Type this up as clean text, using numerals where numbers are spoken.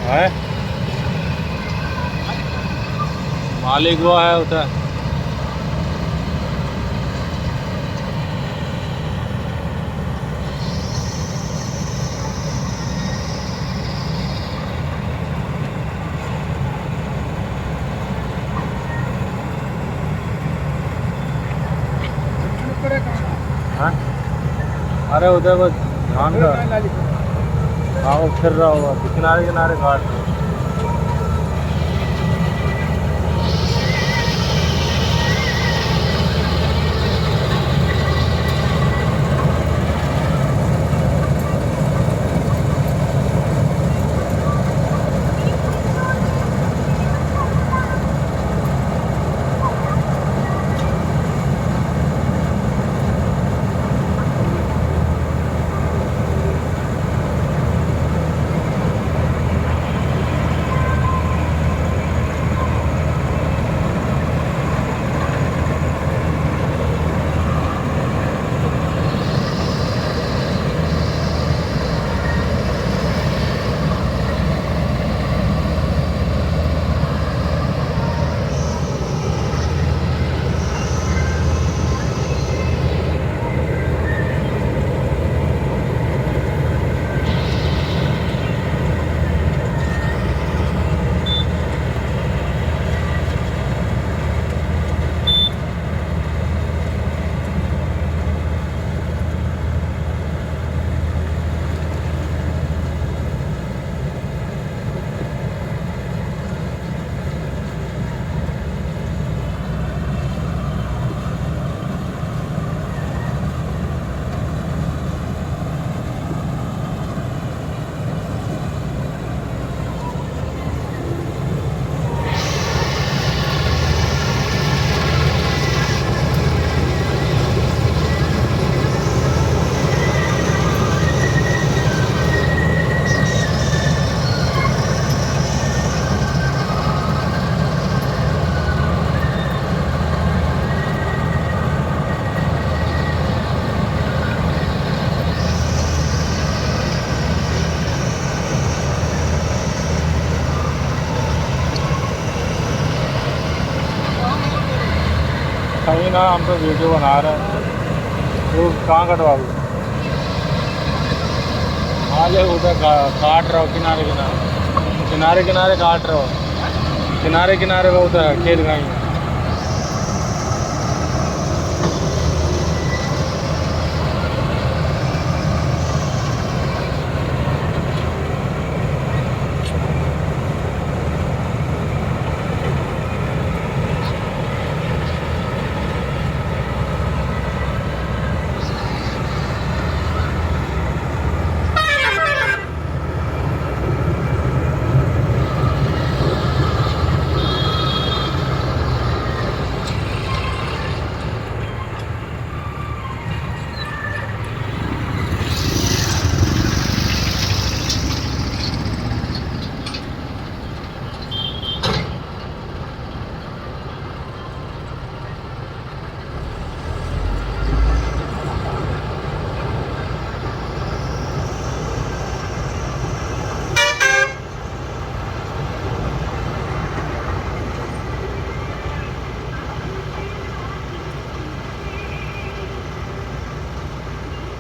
है मालिक वो है उधर। हाँ अरे उधर वो धान का हाँ वो फिर रहा होगा किनारे किनारे काट रहा है। कहीं ना हम तो वीडियो बना रहे हैं तो कहाँ कटवा दूँ। हाँ ले उधर काट रहा हो किनारे किनारे किनारे किनारे काट रहा हो किनारे किनारे वो उधर खेत गई।